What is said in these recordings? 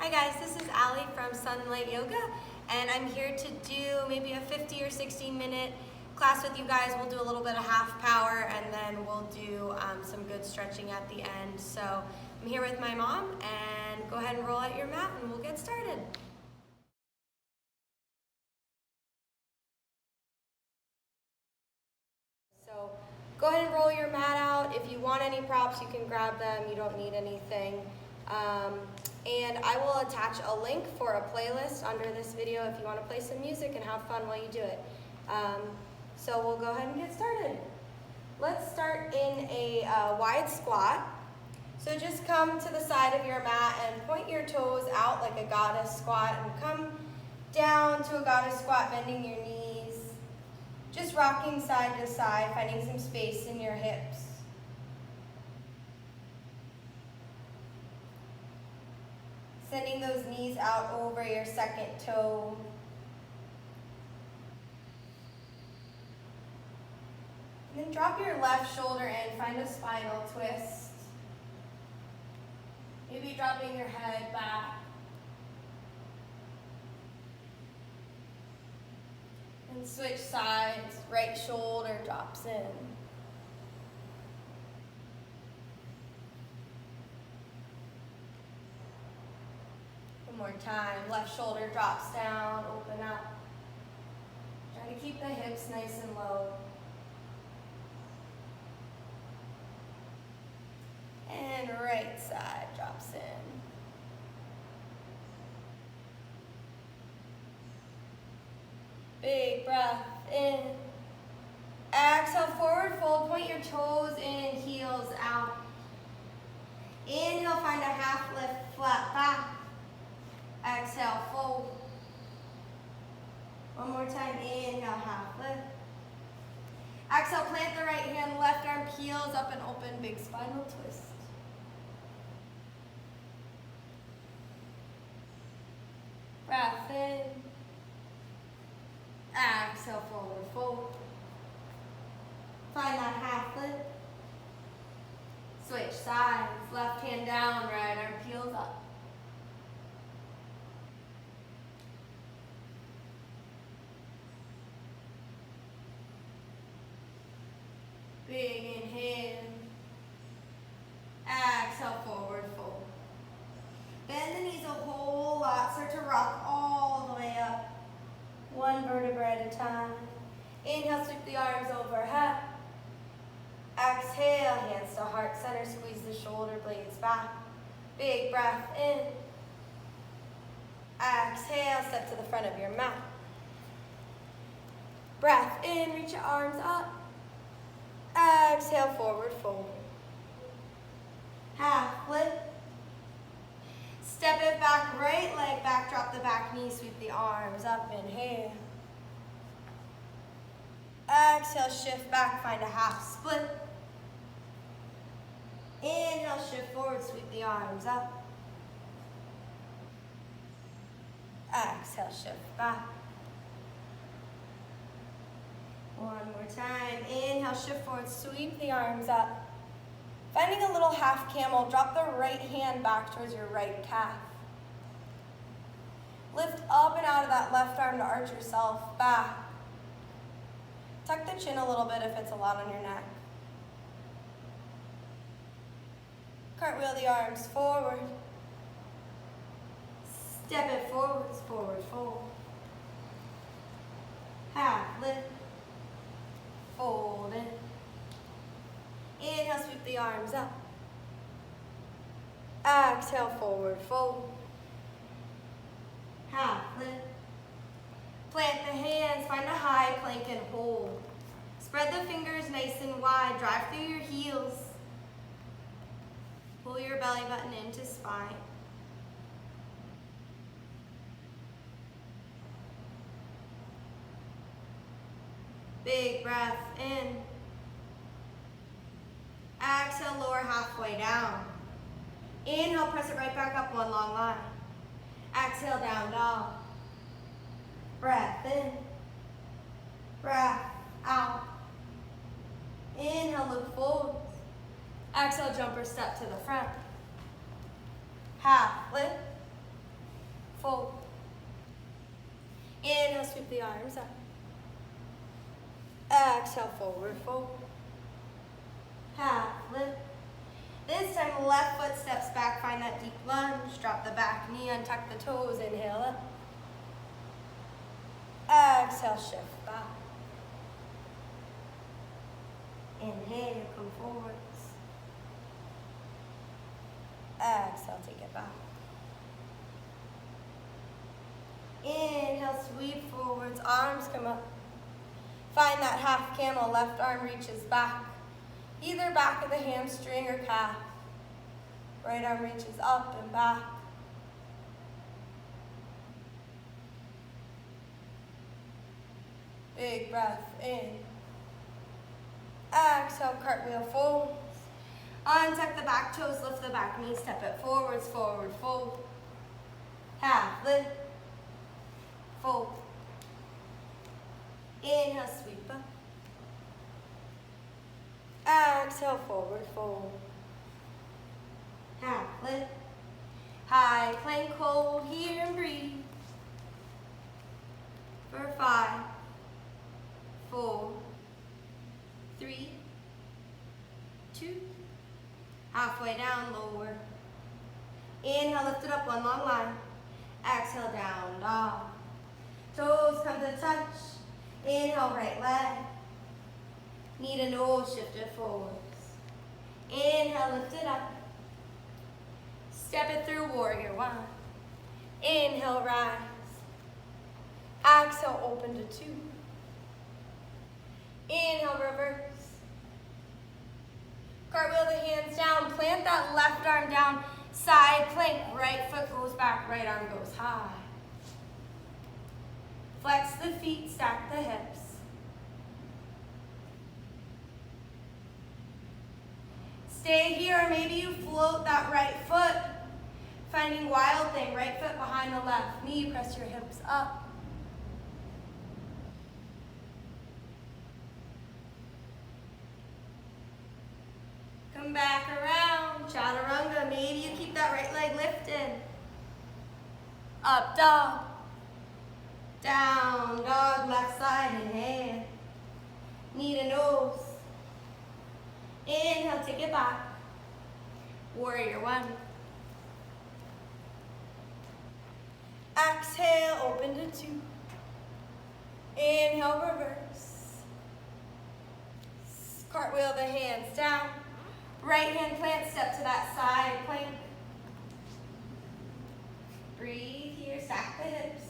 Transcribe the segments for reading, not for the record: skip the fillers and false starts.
Hi guys, this is Allie from Sunlight Yoga, and I'm here to do maybe a 50 or 60-minute class with you guys. We'll do a little bit of half power, and then we'll do some good stretching at the end. So I'm here with my mom, and go ahead and roll out your mat, and we'll get started. So go ahead and roll your mat out. If you want any props, you can grab them. You don't need anything. And I will attach a link for a playlist under this video if you want to play some music and have fun while you do it. So we'll go ahead and get started. Let's start in a wide squat. So just come to the side of your mat and point your toes out like a goddess squat and come down to a goddess squat, bending your knees. Just rocking side to side, finding some space in your hips. Sending those knees out over your second toe. And then drop your left shoulder in, find a spinal twist. Maybe dropping your head back. And switch sides, right shoulder drops in. One more time, left shoulder drops down, open up. Try to keep the hips nice and low. And right side drops in. Big breath in. Exhale, forward fold, point your toes in, heels out. Inhale, find a half lift, flat back. Exhale, fold. One more time, inhale, half lift. Exhale, plant the right hand, left arm peels up and open, big spinal twist. Breath in. Exhale, forward fold. Find that half lift. Switch sides, left hand down, right arm peels up. Big inhale. Exhale, forward fold. Bend the knees a whole lot. Start to rock all the way up. One vertebra at a time. Inhale, sweep the arms overhead. Exhale, hands to heart center. Squeeze the shoulder blades back. Big breath in. Exhale, step to the front of your mat. Breath in, reach your arms up. Exhale, forward fold. Half lift. Step it back, right leg back, drop the back knee, sweep the arms up, inhale. Exhale, shift back, find a half split. Inhale, shift forward, sweep the arms up. Exhale, shift back. One more time. Inhale, shift forward, sweep the arms up. Finding a little half camel, drop the right hand back towards your right calf. Lift up and out of that left arm to arch yourself back. Tuck the chin a little bit if it's a lot on your neck. Cartwheel the arms forward. Step it forwards, forward fold. Half lift. Fold in. Inhale, sweep the arms up. Exhale, forward fold. Half lift. Plant the hands, find a high plank and hold. Spread the fingers nice and wide, drive through your heels. Pull your belly button into spine. Big breath in. Exhale, lower halfway down. Inhale, press it right back up, one long line. Exhale, down dog. Breath in. Breath out. Inhale, look forward. Exhale, jumper step to the front. Half lift. shift the arms up. Exhale, forward fold. Half lift. This time, left foot steps back, find that deep lunge. Drop the back knee, untuck the toes, inhale up. Exhale, shift back. Inhale, come forwards. Exhale, take it back. Inhale, sweep forwards, arms come up. Find that half camel, left arm reaches back. Either back of the hamstring or calf. Right arm reaches up and back. Big breath in. Exhale, cartwheel folds. Untuck the back toes, lift the back knee, step it forwards, forward fold. Half lift. Fold. Inhale, sweep up. Exhale, forward fold. Half lift. High plank, hold here and breathe. For 5, 4, 3, 2. Halfway down, lower. Inhale, lift it up, one long line. Exhale, down dog. Toes come to touch. Inhale, right leg. Knee to nose, shift it forwards. Inhale, lift it up. Step it through, warrior 1. Inhale, rise. Exhale, open to 2. Inhale, reverse. Cartwheel the hands down, plant that left arm down, side plank, right foot goes back, right arm goes high. Flex the feet, stack the hips. Stay here, or maybe you float that right foot, finding wild thing, right foot behind the left knee, press your hips up. Come back around, chaturanga. Maybe you keep that right leg lifted. Up dog. Down dog, left side, inhale. Knee to nose. Inhale, take it back. Warrior 1. Exhale, open to 2. Inhale, reverse. Cartwheel the hands down. Right hand plant, step to that side plank. Breathe here, stack the hips.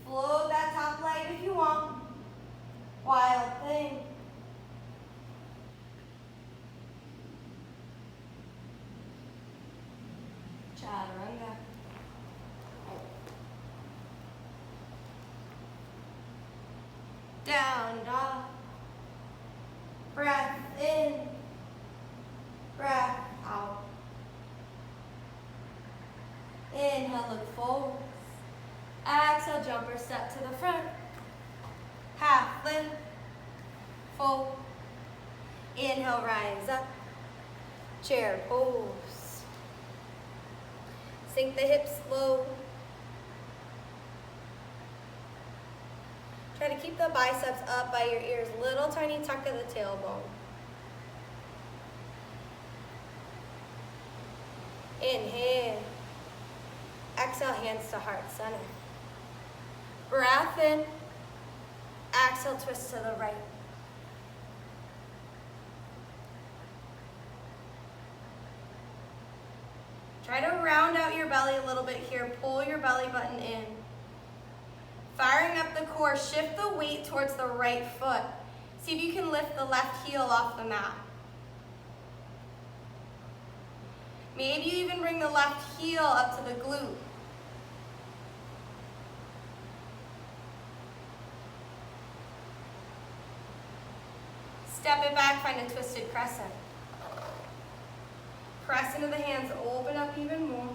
Float that top leg if you want. Wild thing. Chaturanga. Down dog. Breath in. Breath out. Inhale, look forward. Exhale, jumper step to the front. Half lift. Fold. Inhale, rise up. Chair pose. Sink the hips low. Try to keep the biceps up by your ears. Little tiny tuck of the tailbone. Inhale. Exhale, hands to heart center. Breath in. Exhale, twist to the right. Try to round out your belly a little bit here. Pull your belly button in. Firing up the core, shift the weight towards the right foot. See if you can lift the left heel off the mat. Maybe you even bring the left heel up to the glute. Step it back, find a twisted crescent. Press into the hands, open up even more.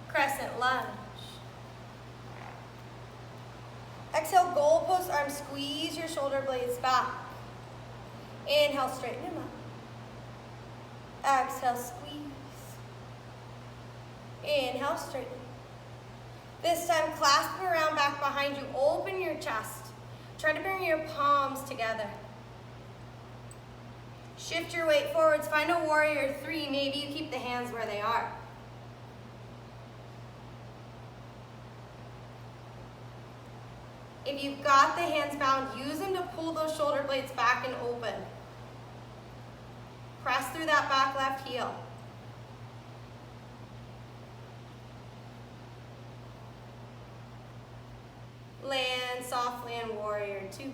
Crescent lunge. Exhale, goalpost arm, squeeze your shoulder blades back. Inhale, straighten them up. Exhale, squeeze. Inhale, straighten. This time, clasp around back behind you. Open your chest. Try to bring your palms together. Shift your weight forwards. Find a warrior three. Maybe you keep the hands where they are. If you've got the hands bound, use them to pull those shoulder blades back and open. Press through that back left heel. Land softly in warrior two.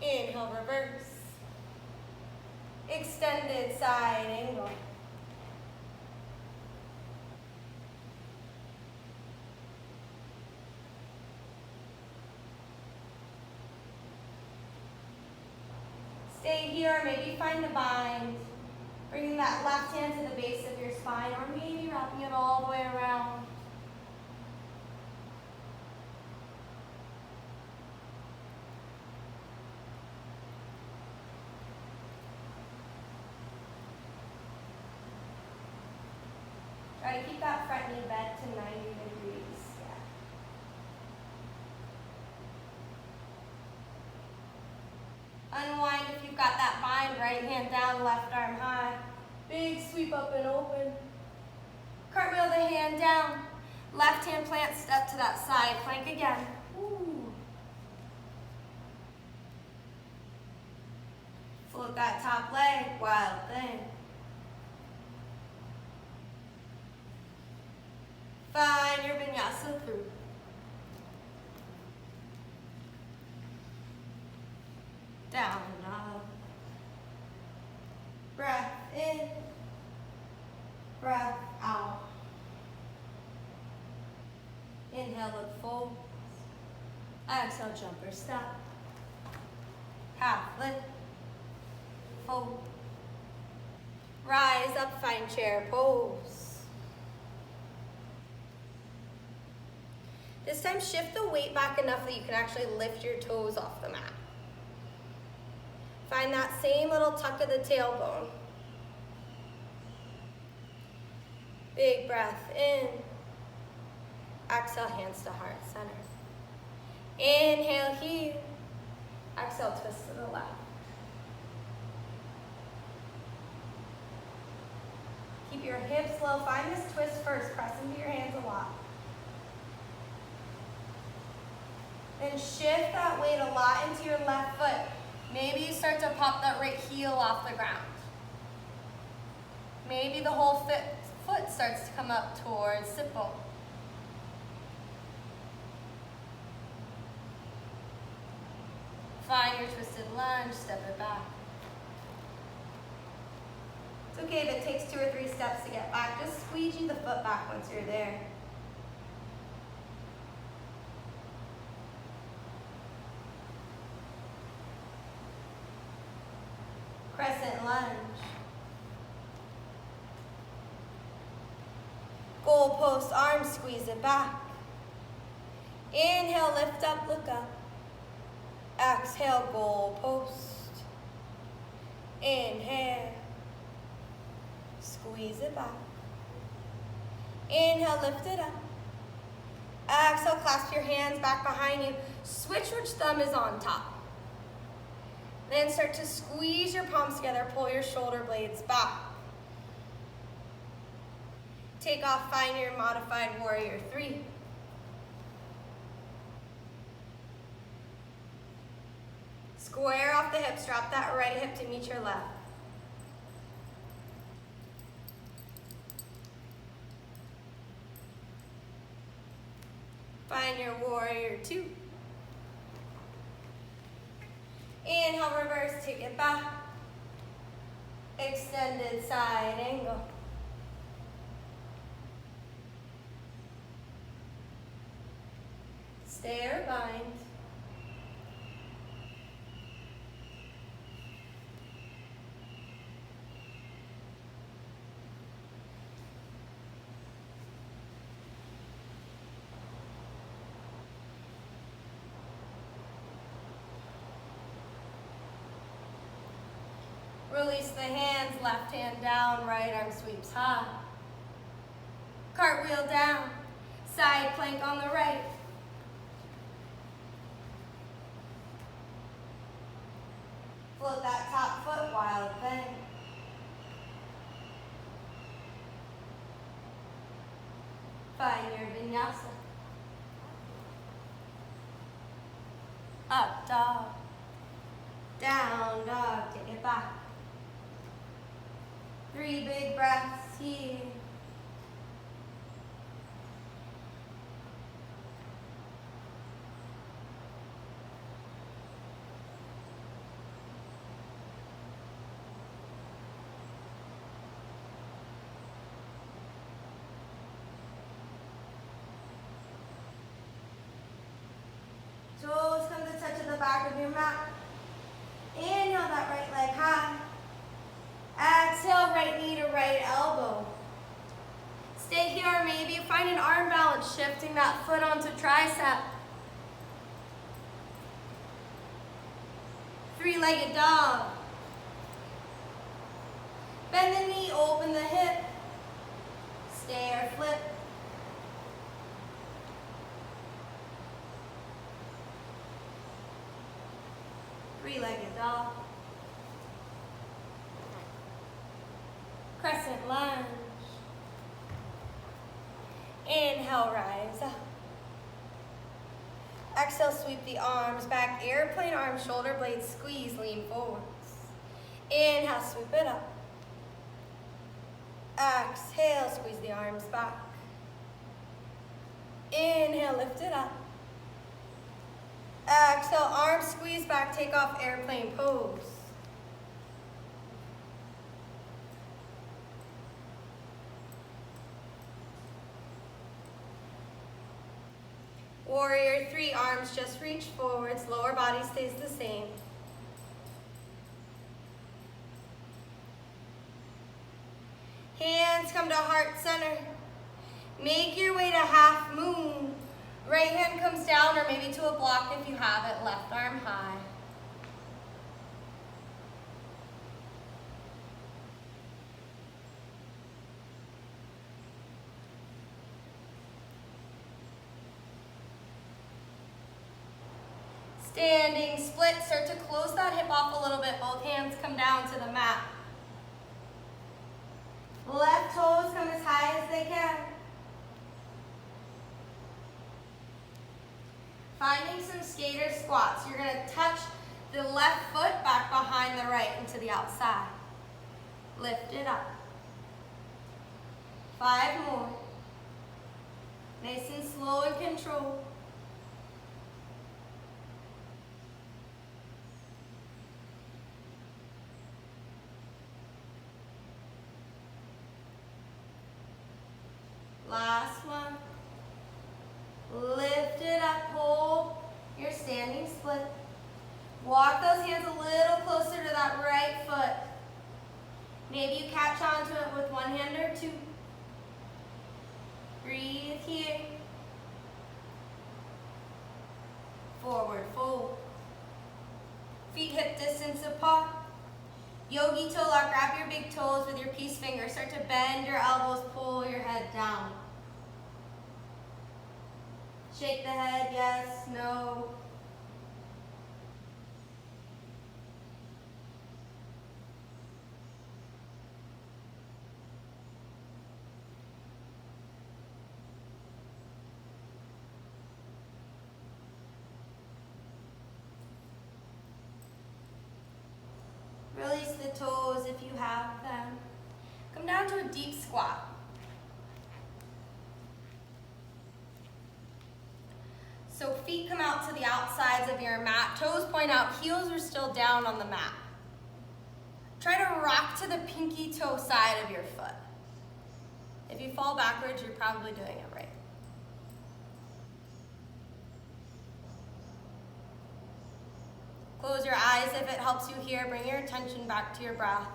Inhale, reverse. Extended side angle. Stay here, maybe find a bind. Bringing that left hand to the base of your spine, or maybe wrapping it all the way around. Try to keep that front knee bent to 90 degrees. Yeah. Unwind if you've got that bind. Right hand down, left arm high. Big sweep up and open. Cartwheel the hand down. Left hand plant, step to that side. Plank again. Ooh. Float that top leg. Wild thing. Find your vinyasa through. Down and up. Breath in. Breath out. Inhale, look forward. Exhale, jump or step. Half lift. Fold. Rise up, find chair pose. This time, shift the weight back enough that you can actually lift your toes off the mat. Find that same little tuck of the tailbone. Big breath in. Exhale, hands to heart center. Inhale here. Exhale, twist to the left. Keep your hips low. Find this twist first. Press into your hands a lot. Then shift that weight a lot into your left foot. Maybe you start to pop that right heel off the ground. Maybe the whole foot starts to come up towards sit bone. Find your twisted lunge, step it back. It's okay if it takes 2 or 3 steps to get back. Just squeegee the foot back once you're there. Crescent lunge. Goalpost arms, squeeze it back. Inhale, lift up, look up. Exhale, goalpost. Inhale. Squeeze it back. Inhale, lift it up. Exhale, clasp your hands back behind you. Switch which thumb is on top. Then start to squeeze your palms together, pull your shoulder blades back. Take off, find your modified warrior three. Square off the hips, drop that right hip to meet your left. Find your warrior two. Inhale, reverse, take it back. Extended side angle. Stay or bind. Release the hands, left hand down, right arm sweeps high. Cartwheel down, side plank on the right. Float that top foot, wild thing. Find your vinyasa. Up dog. Down dog, take it back. 3 big breaths here. Toes come to touch at the back of your mat. Inhale that right leg high. Exhale, right knee to right elbow. Stay here, or maybe find an arm balance, shifting that foot onto tricep. 3-legged dog. Bend the knee, open the hip. Stay or flip. Three-legged dog. Crescent lunge. Inhale, rise up. Exhale, sweep the arms back. Airplane arms, shoulder blades squeeze, lean forwards. Inhale, sweep it up. Exhale, squeeze the arms back. Inhale, lift it up. Exhale, arms squeeze back, take off airplane pose. Warrior 3, arms just reach forwards, lower body stays the same. Hands come to heart center. Make your way to half moon. Right hand comes down, or maybe to a block if you have it, left arm high. Standing split, start to close that hip off a little bit. Both hands come down to the mat. Left toes come as high as they can. Finding some skater squats. You're going to touch the left foot back behind the right into the outside. Lift it up. 5 more. Nice and slow and controlled. Last one. Lift it up, hold your standing split. Walk those hands a little closer to that right foot. Maybe you catch onto it with one hand or two. Breathe here. Forward fold. Feet hip distance apart. Yogi toe lock, grab your big toes with your peace finger. Start to bend your elbows, pull your head down. Shake the head, yes, no. Release the toes if you have them. Come down to a deep squat. So feet come out to the outsides of your mat, toes point out, heels are still down on the mat. Try to rock to the pinky toe side of your foot. If you fall backwards, you're probably doing it right. Close your eyes if it helps you here. Bring your attention back to your breath.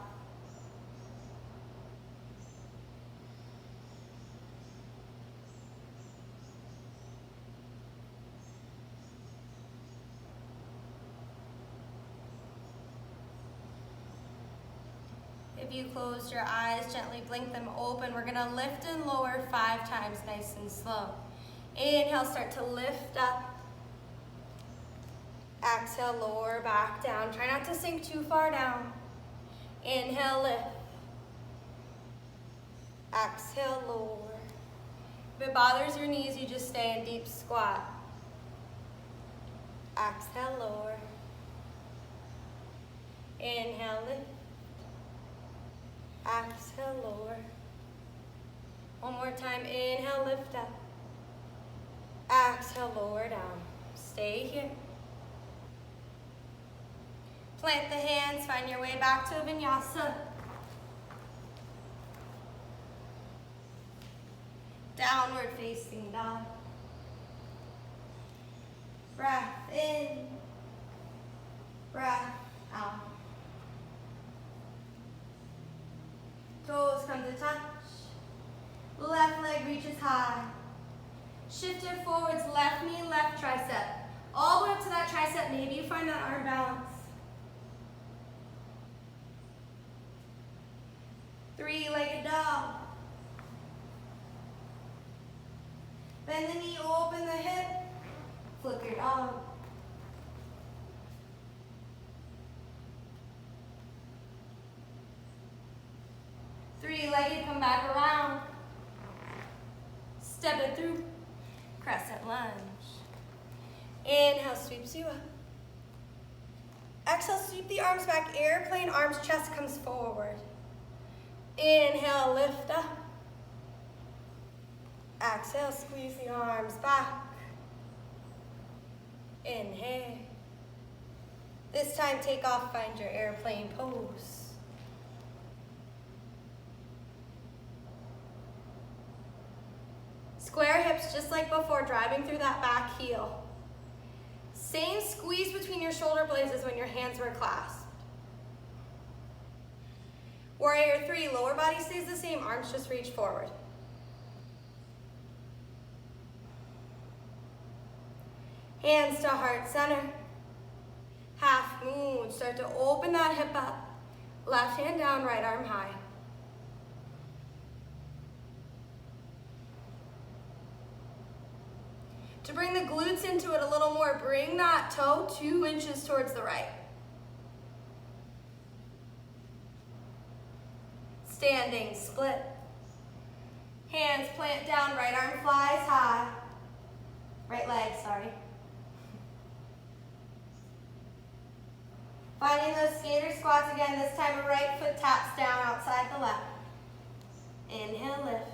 If you closed your eyes, gently blink them open. We're gonna lift and lower 5 times, nice and slow. Inhale, start to lift up. Exhale, lower back down. Try not to sink too far down. Inhale, lift. Exhale, lower. If it bothers your knees, you just stay in deep squat. Exhale, lower. Inhale, lift. Exhale, lower. One more time, inhale, lift up. Exhale, lower down. Stay here. Plant the hands, find your way back to vinyasa. Downward facing dog. Breath in, breath out. Toes come to touch. Left leg reaches high. Shift it forwards, left knee, left tricep. All the way up to that tricep, maybe you find that arm balance. 3-legged dog. Bend the knee, open the hip. Flip your dog. Three-legged, come back around. Step it through. Crescent lunge. Inhale, sweeps you up. Exhale, sweep the arms back. Airplane arms, chest comes forward. Inhale, lift up. Exhale, squeeze the arms back. Inhale. This time, take off, find your airplane pose. Square hips just like before, driving through that back heel. Same squeeze between your shoulder blades as when your hands were clasped. Warrior 3, lower body stays the same, arms just reach forward. Hands to heart center. Half moon, start to open that hip up. Left hand down, right arm high. To bring the glutes into it a little more, bring that toe 2 inches towards the right. Standing split. Hands plant down, right arm flies high. Right leg, sorry. Finding those skater squats again, this time a right foot taps down outside the left. Inhale, lift.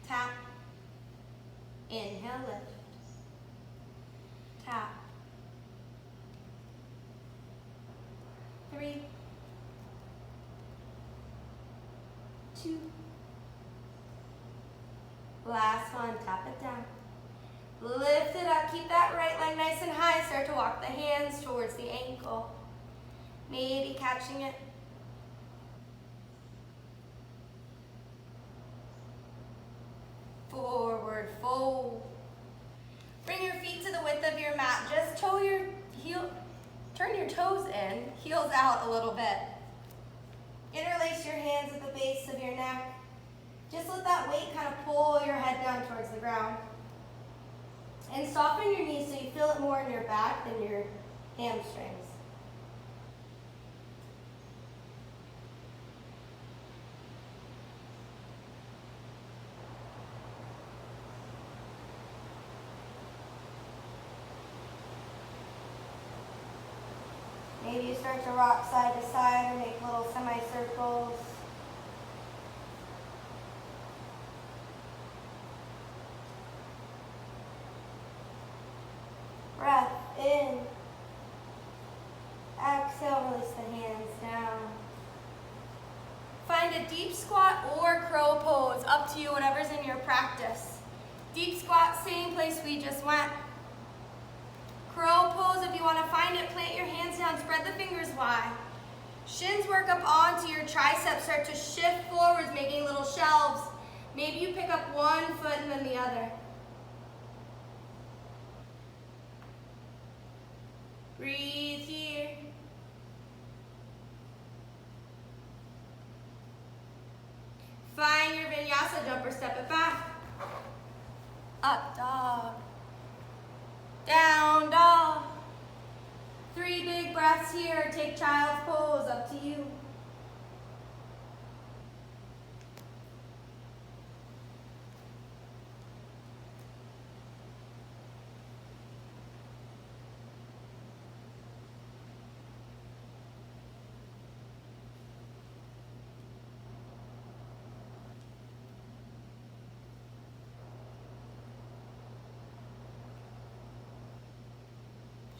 Tap. Inhale, lift. Tap. 3, 2. Last one, tap it down. Lift it up, keep that right leg nice and high. Start to walk the hands towards the ankle. Maybe catching it. Forward fold. Bring your feet to the width of your mat. Just toe your heel, turn your toes in, heels out a little bit. Interlace your hands at the base of your neck. Just let that weight kind of pull your head down towards the ground. And soften your knees so you feel it more in your back than your hamstrings. Maybe you start to rock side to side or make little semicircles. Breath in. Exhale, release the hands down. Find a deep squat or crow pose, up to you, whatever's in your practice. Deep squat, same place we just went. Crow pose, if you want to find it, plant your hands down, spread the fingers wide. Shins work up onto your triceps, start to shift forwards, making little shelves. Maybe you pick up one foot and then the other. Breathe here. last, so jump or step it back. Up dog. Down dog. 3 big breaths here. Take child's pose, up to you.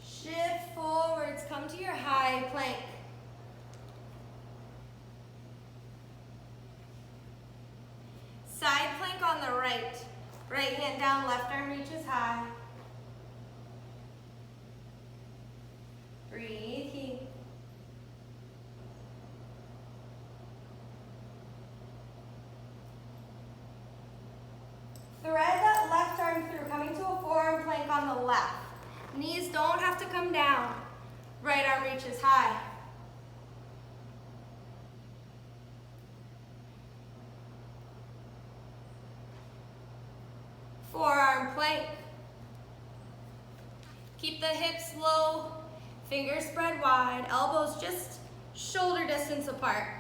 Shift forwards, come to your high plank. Side plank on the right. Right hand down, left arm reaches high. Breathe, keep. Thread that left arm through, coming to a forearm plank on the left. Knees don't have to come down. Right arm reaches high. Forearm plank. Keep the hips low, fingers spread wide, elbows just shoulder distance apart.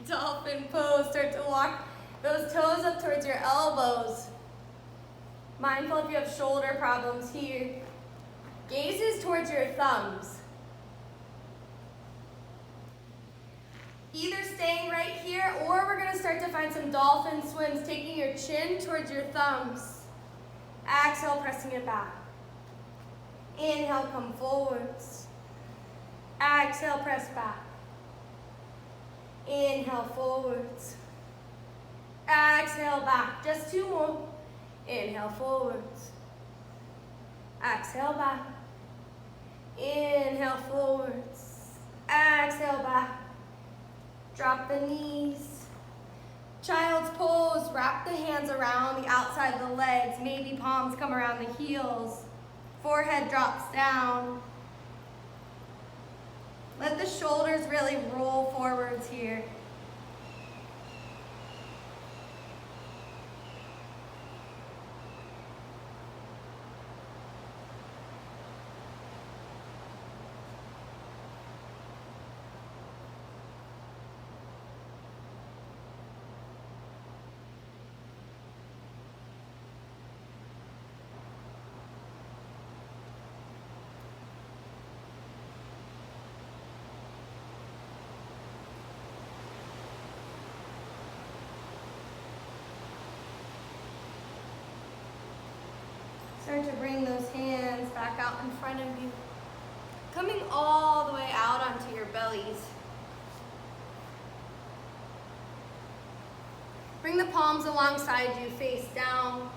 Dolphin pose, start to walk those toes up towards your elbows. Mindful if you have shoulder problems here. Gazes towards your thumbs. Either staying right here or we're gonna start to find some dolphin swims, taking your chin towards your thumbs. Exhale, pressing it back. Inhale, come forwards. Exhale, press back. Inhale, forwards. Exhale, back. Just 2 more. Inhale, forwards. Exhale, back. Inhale, forwards. Exhale, back. Drop the knees. Child's pose. Wrap the hands around the outside of the legs. Maybe palms come around the heels. Forehead drops down. Let the shoulders really roll forwards here. Start to bring those hands back out in front of you. Coming all the way out onto your bellies. Bring the palms alongside you, face down.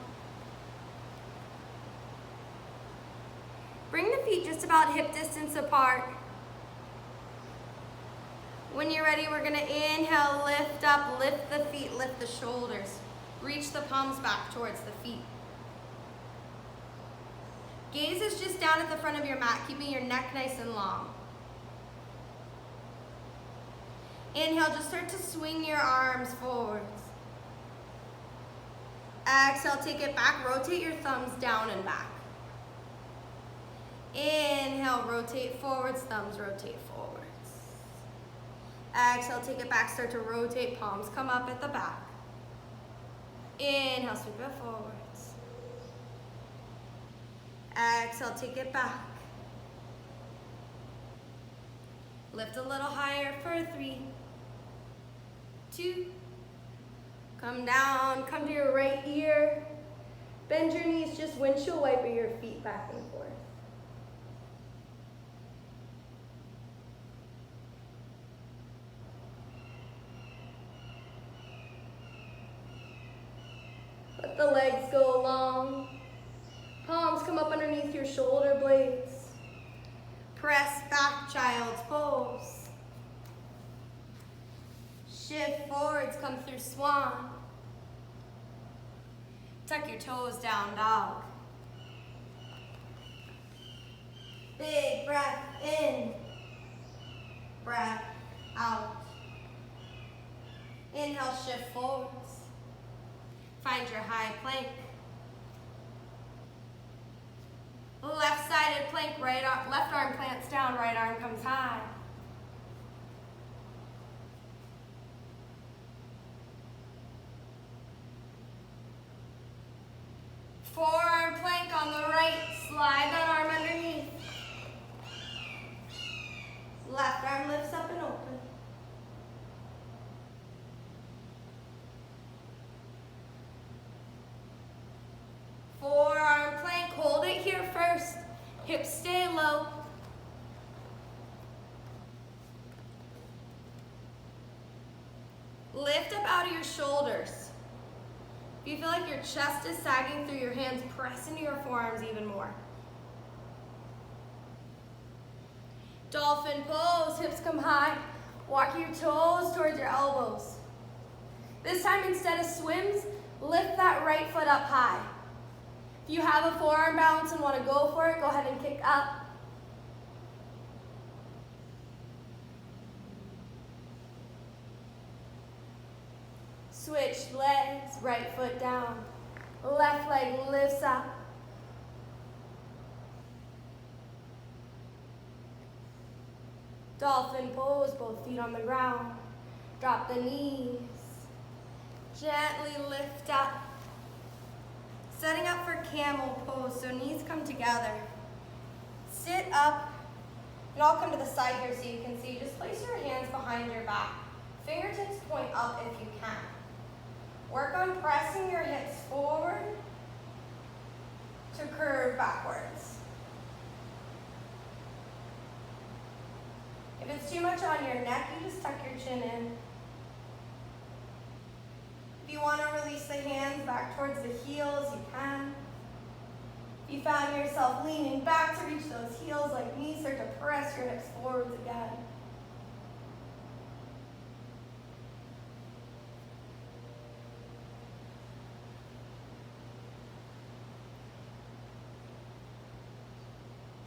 Bring the feet just about hip distance apart. When you're ready, we're gonna inhale, lift up, lift the feet, lift the shoulders. Reach the palms back towards the feet. Gaze is just down at the front of your mat, keeping your neck nice and long. Inhale, just start to swing your arms forwards. Exhale, take it back, rotate your thumbs down and back. Inhale, rotate forwards, thumbs rotate forwards. Exhale, take it back, start to rotate, palms come up at the back. Inhale, sweep it forwards. Exhale, take it back. Lift a little higher for 3, 2. Come down, come to your right ear. Bend your knees, just windshield wiper your feet back and forth. Let the legs go long. Palms come up underneath your shoulder blades. Press back, child's pose. Shift forwards, come through swan. Tuck your toes down, dog. Big breath in, breath out. Inhale, shift forwards. Find your high plank. Left-sided plank, left arm plants down, right arm comes high. Forearm plank on the right, slide that arm underneath. Left arm lifts up and open. Forearm plank, hold it here first. Hips stay low. Lift up out of your shoulders. If you feel like your chest is sagging through your hands, press into your forearms even more. Dolphin pose, hips come high. Walk your toes towards your elbows. This time, instead of swims, lift that right foot up high. If you have a forearm balance and want to go for it, go ahead and kick up. Switch legs, right foot down. Left leg lifts up. Dolphin pose, both feet on the ground. Drop the knees. Gently lift up. Setting up for camel pose, so knees come together. Sit up, and I'll come to the side here so you can see. Just place your hands behind your back. Fingertips point up if you can. Work on pressing your hips forward to curve backwards. If it's too much on your neck, you just tuck your chin in. If you want to release the hands back towards the heels, you can. If you found yourself leaning back to reach those heels like me, start to press your hips forwards again.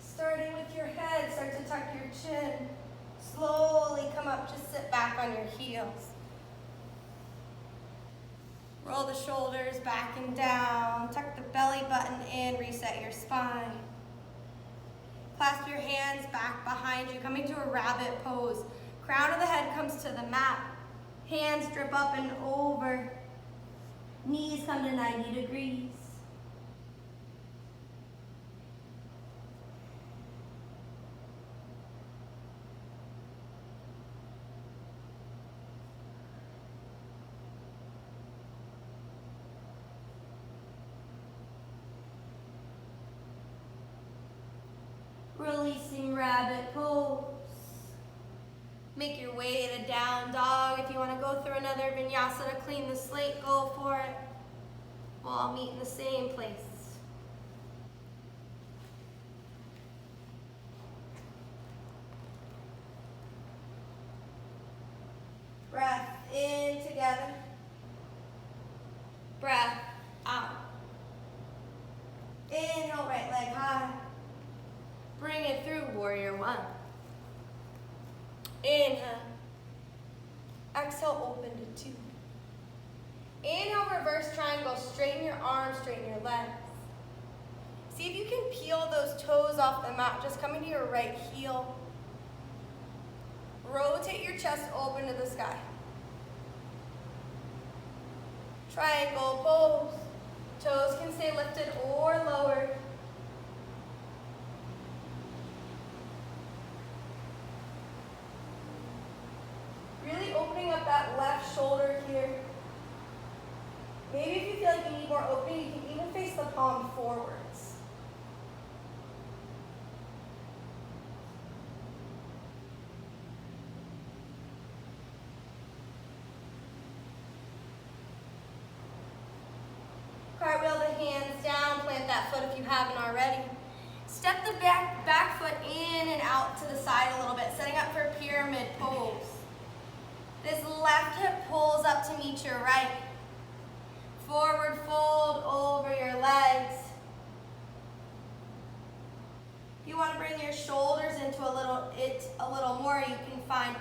Starting with your head, start to tuck your chin. Slowly come up, just sit back on your heels. Roll the shoulders back and down. Tuck the belly button in, reset your spine. Clasp your hands back behind you, coming to a rabbit pose. Crown of the head comes to the mat. Hands drip up and over. Knees come to 90 degrees. Releasing rabbit pose. Make your way to down dog. If you want to go through another vinyasa to clean the slate, go for it. We'll all meet in the same place. Breath in together. Breath out. Inhale, right leg high. Bring it through, warrior one. Inhale. Exhale, open to two. Inhale, reverse triangle. Straighten your arms, straighten your legs. See if you can peel those toes off the mat. Just coming to your right heel. Rotate your chest open to the sky. Triangle pose. Toes can stay lifted or lowered. Really opening up that left shoulder here. Maybe if you feel like you need more opening, you can even face the palm forwards. Cartwheel the hands down, plant that foot if you haven't already. Step the back foot in and out to the side a little bit, setting up for pyramid pose. This left hip pulls up to meet your right. Forward fold over your legs. If you want to bring your shoulders into a little more, you can find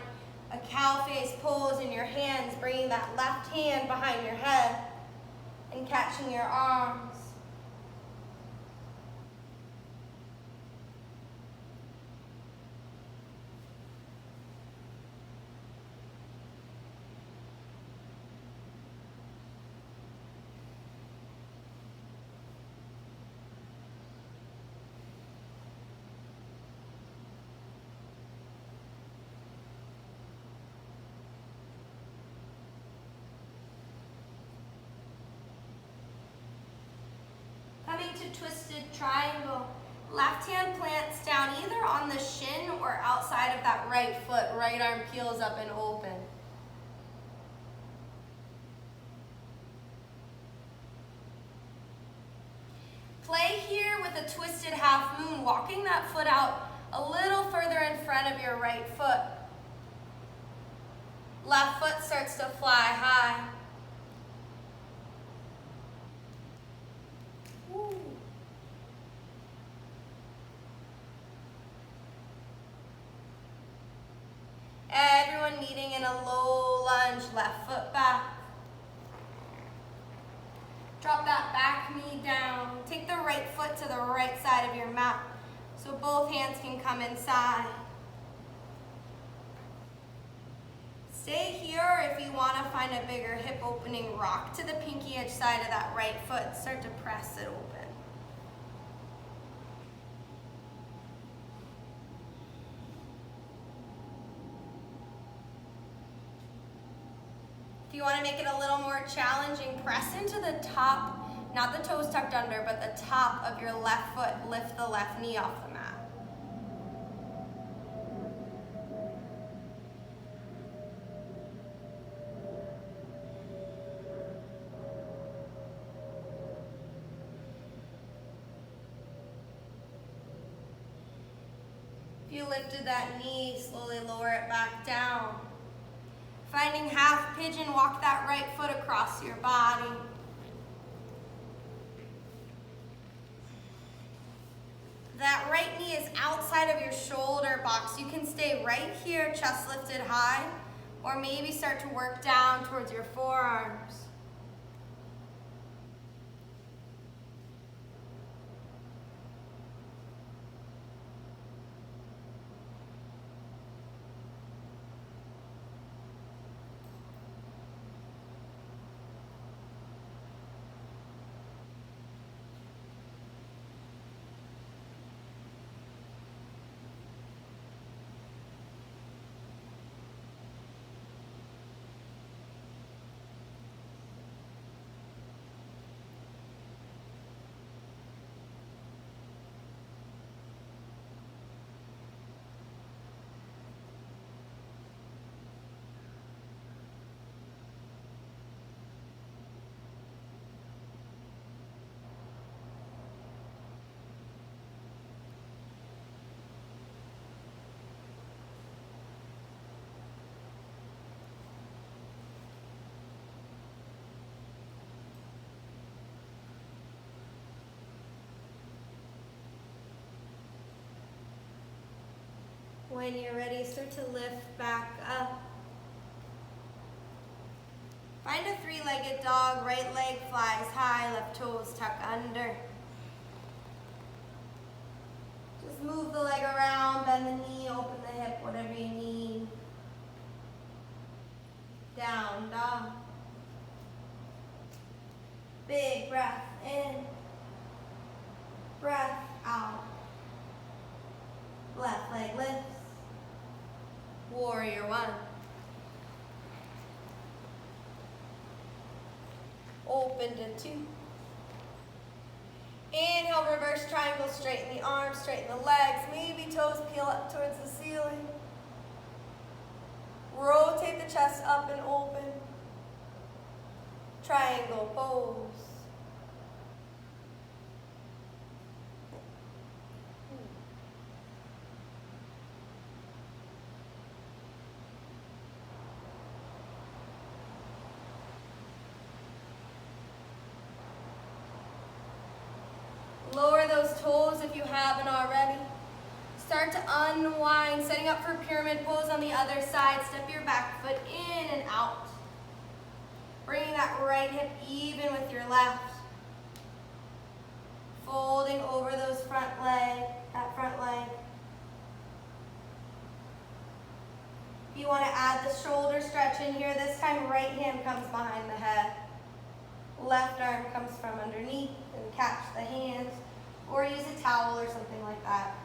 a cow face pose in your hands, bringing that left hand behind your head and catching your arms. Coming to twisted triangle. Left hand plants down either on the shin or outside of that right foot. Right arm peels up and open. Play here with a twisted half moon, walking that foot out a little further in front of your right foot. Left foot starts to fly high. Everyone meeting in a low lunge, left foot back. Drop that back knee down. Take the right foot to the right side of your mat so both hands can come inside. Stay here if you want to find a bigger hip opening. Rock to the pinky edge side of that right foot. Start to press it open. If you want to make it a little more challenging, press into the top, not the toes tucked under, but the top of your left foot. Lift the left knee off the mat. If you lifted that knee, slowly lower it back down. Finding half pigeon, walk that right foot across your body. That right knee is outside of your shoulder box. You can stay right here, chest lifted high, or maybe start to work down towards your forearms. When you're ready, start to lift back up. Find a three-legged dog. Right leg flies high, left toes tuck under. Just move the leg around, bend the knee, open the hip, whatever you need. Down dog. Big breath in, breath out. Left leg lifts. Warrior one. Open to two. Inhale, reverse triangle, straighten the arms, straighten the legs. Maybe toes peel up towards the ceiling. Rotate the chest up and open. Triangle pose. start to unwind, setting up for pyramid pose on the other side. Step your back foot in and out. Bringing that right hip even with your left. Folding over those that front leg. If you want to add the shoulder stretch in here, this time right hand comes behind the head. Left arm comes from underneath and catch the hands, or use a towel or something like that.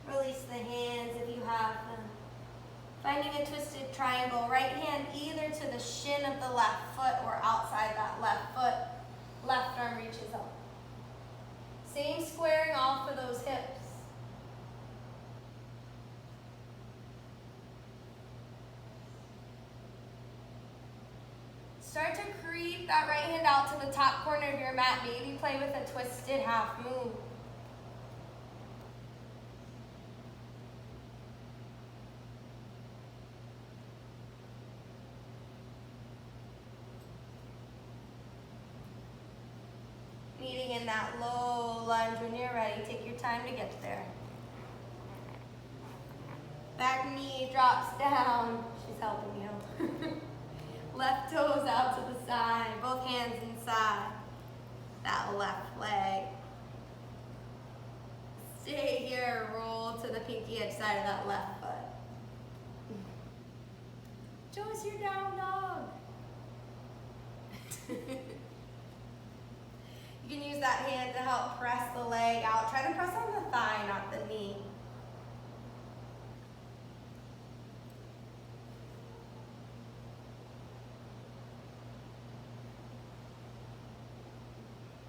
Release the hands if you have them. Finding a twisted triangle, right hand either to the shin of the left foot or outside that left foot. Left arm reaches up. Same squaring off of those hips. Start to creep that right hand out to the top corner of your mat. Maybe play with a twisted half moon. Meeting in that low lunge. When you're ready, take your time to get there. Back knee drops down. She's helping you. Left toes out to the side, both hands inside that left leg. Stay here, roll to the pinky edge side of that left foot. Show us your down dog. You can use that hand to help press the leg out. Try to press on the thigh, not the knee.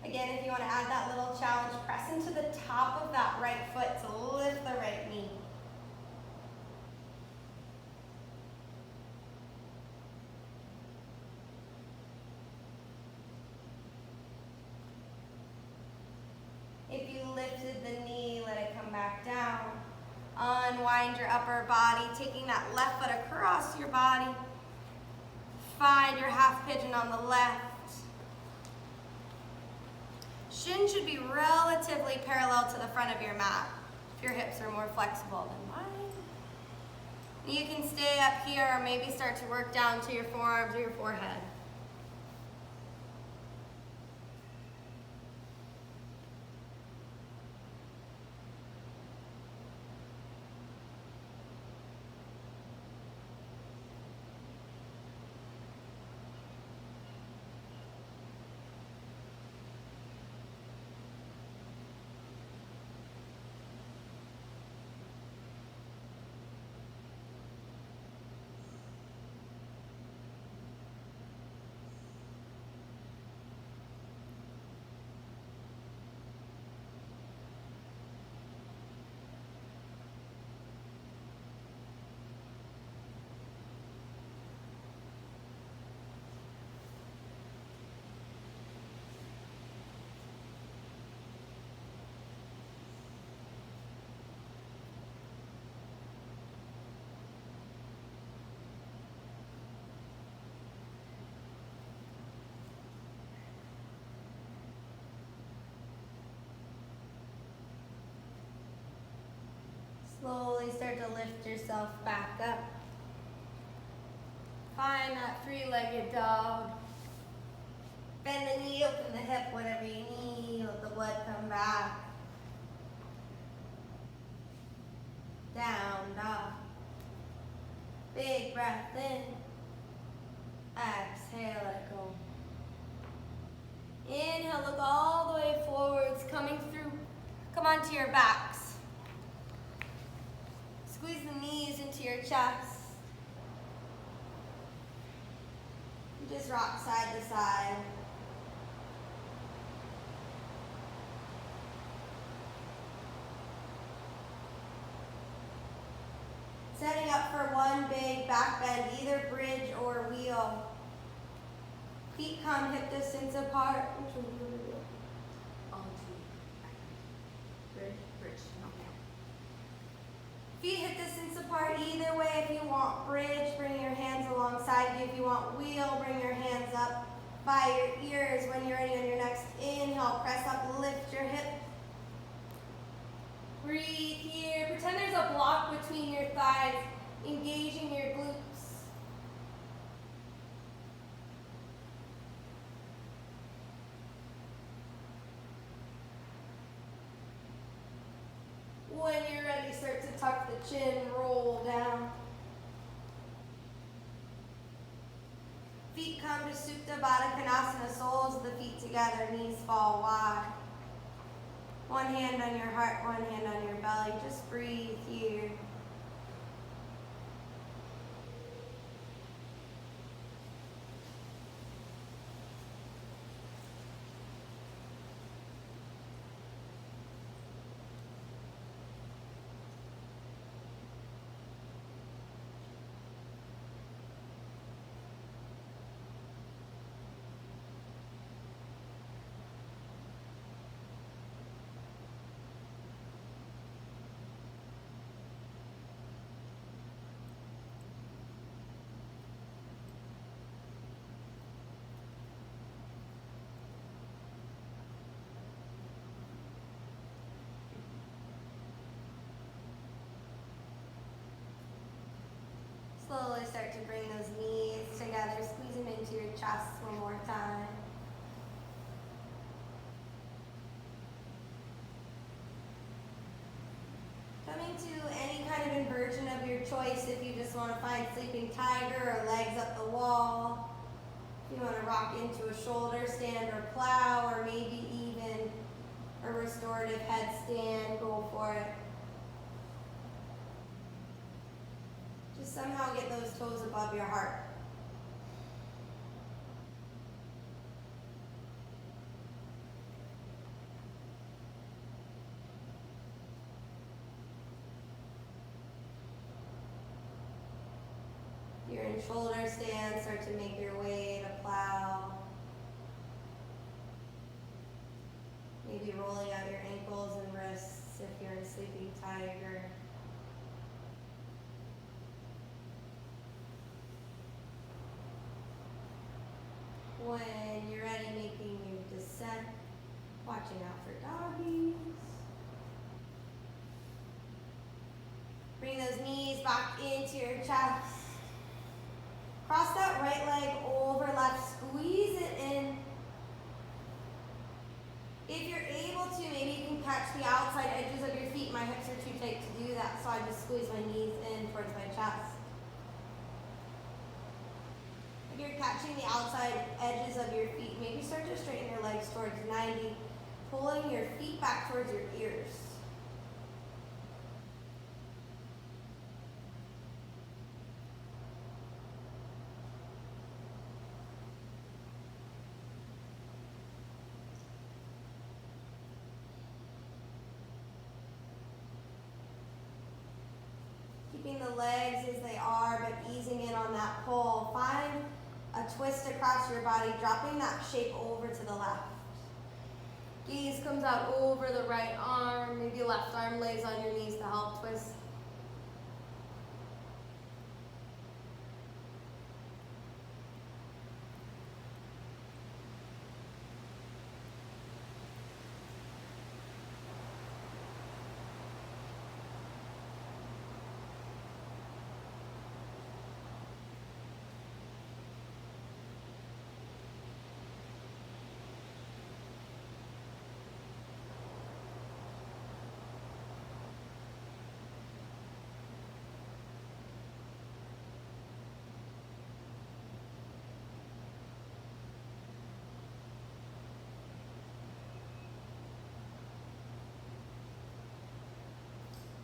Again, if you want to add that little challenge, press into the top of that right foot to lift the right knee. If you lifted the knee, let it come back down. Unwind your upper body, taking that left foot across your body. Find your half pigeon on the left. Shin should be relatively parallel to the front of your mat if your hips are more flexible than mine. You can stay up here or maybe start to work down to your forearms or your forehead. Slowly start to lift yourself back up. Find that three-legged dog. Bend the knee, open the hip, whatever you need. Let the blood come back. Down dog. Big breath in. Exhale, let it go. Inhale, look all the way forwards, coming through. Come onto your backs. Squeeze the knees into your chest. Just rock side to side. Setting up for one big back bend, either bridge or wheel. Feet come hip distance apart. Bridge. Feet hip distance apart either way. If you want bridge, bring your hands alongside you. If you want wheel, bring your hands up by your ears. When you're ready on your next inhale, press up, lift your hip. Breathe here. Pretend there's a block between your thighs, engaging your glutes. When you're ready, start to tuck the chin, roll down. Feet come to Supta Baddha Konasana, soles of the feet together, knees fall wide. One hand on your heart, one hand on your belly. Just breathe here. Slowly start to bring those knees together, squeeze them into your chest one more time. Coming to any kind of inversion of your choice, if you just want to find sleeping tiger or legs up the wall. If you want to rock into a shoulder stand or plow, or maybe even a restorative headstand, go for it. Just somehow get those toes above your heart. If you're in shoulder stand, start to make your way to plow. Maybe rolling out your ankles and wrists if you're in sleeping tiger. When you're ready, making your descent, watching out for doggies. Bring those knees back into your chest. Cross that right leg over left, squeeze it in. If you're able to, maybe you can catch the outside edges of your feet. My hips are too tight to do that, so I just squeeze my knees in towards my chest. If you're catching the outside edges of your feet, maybe start to straighten your legs towards 90, pulling your feet back towards your ears. Keeping the legs as they are, but easing in on that pull. Find a twist across your body, dropping that shape over to the left. Gaze comes out over the right arm, maybe left arm lays on your knees to help twist.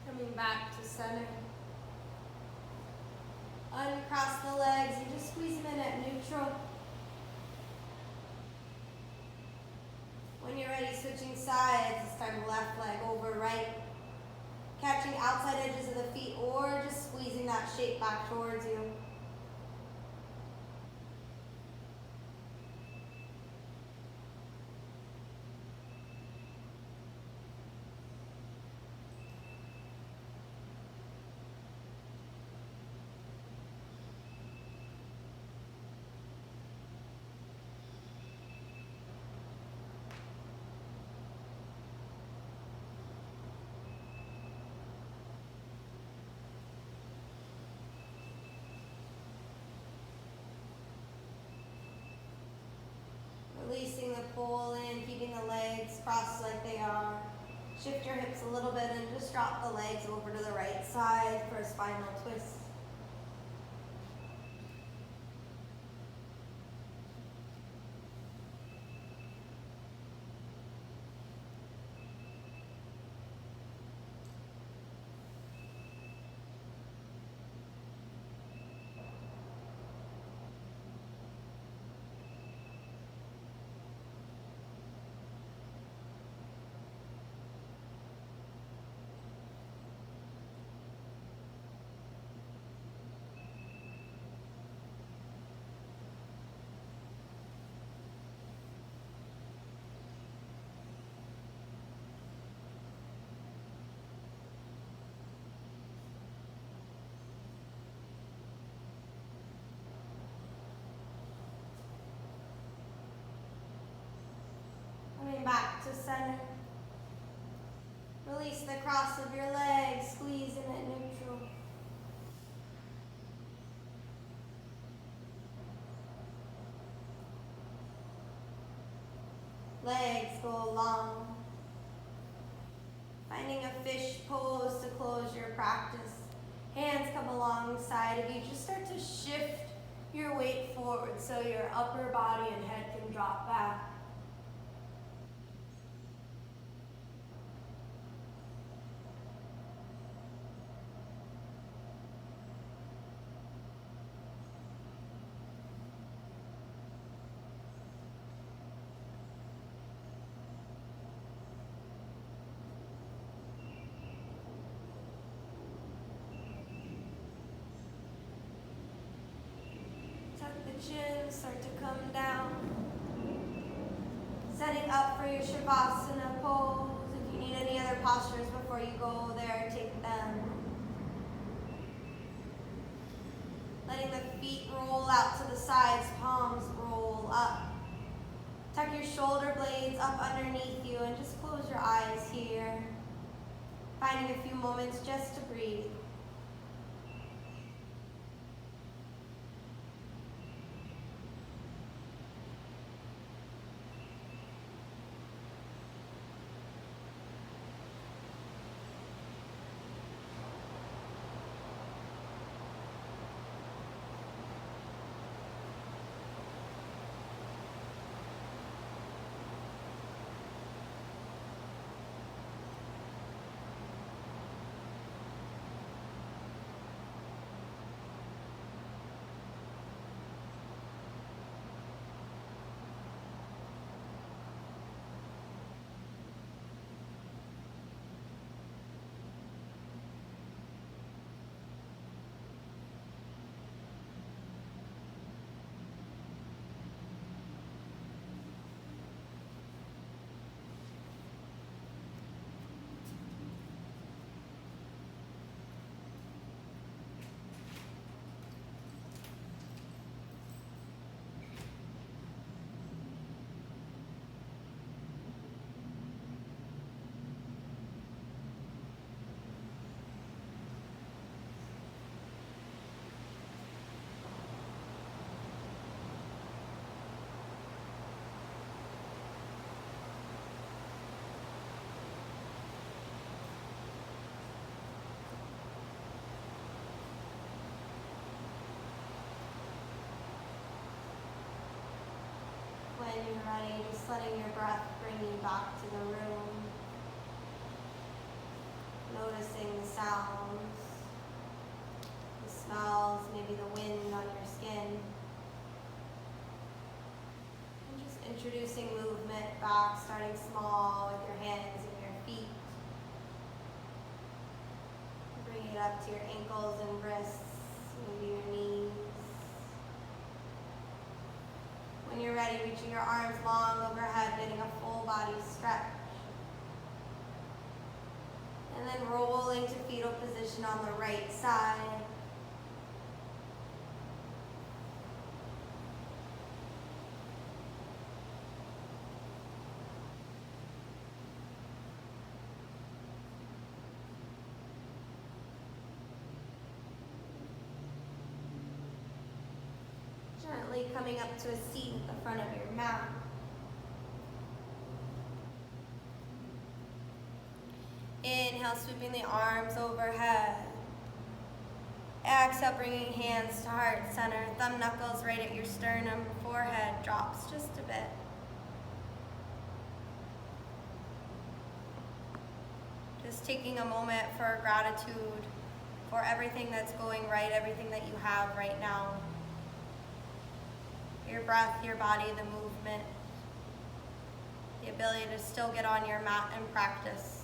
Coming back to center. Uncross the legs and just squeeze them in at neutral. When you're ready, switching sides, this time left leg over right. Catching outside edges of the feet or just squeezing that shape back towards you. crossed like they are. Shift your hips a little bit and just drop the legs over to the right side for a spinal twist. Coming back to center. Release the cross of your legs, squeeze in at neutral. Legs go long. Finding a fish pose to close your practice. Hands come alongside of you. Just start to shift your weight forward so your upper body and head can drop back. Chin, start to come down. Setting up for your Shavasana pose. If you need any other postures before you go there, take them. Letting the feet roll out to the sides, palms roll up. Tuck your shoulder blades up underneath you and just close your eyes here. Finding a few moments just to breathe. When you're ready, just letting your breath bring you back to the room. Noticing the sounds, the smells, maybe the wind on your skin. And just introducing movement back, starting small with your hands and your feet. Bring it up to your ankles and wrists, maybe your knees. When you're ready, reaching your arms long overhead, getting a full body stretch. And then rolling to fetal position on the right side. Gently coming up to a seat at the front of your mat. Inhale, sweeping the arms overhead. Exhale, bringing hands to heart center. Thumb knuckles right at your sternum. Forehead drops just a bit. Just taking a moment for gratitude for everything that's going right, everything that you have right now. Your breath, your body, the movement, the ability to still get on your mat and practice.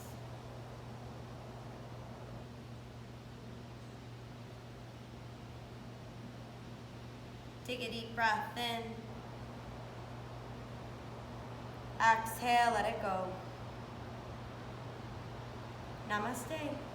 Take a deep breath in. Exhale, let it go. Namaste.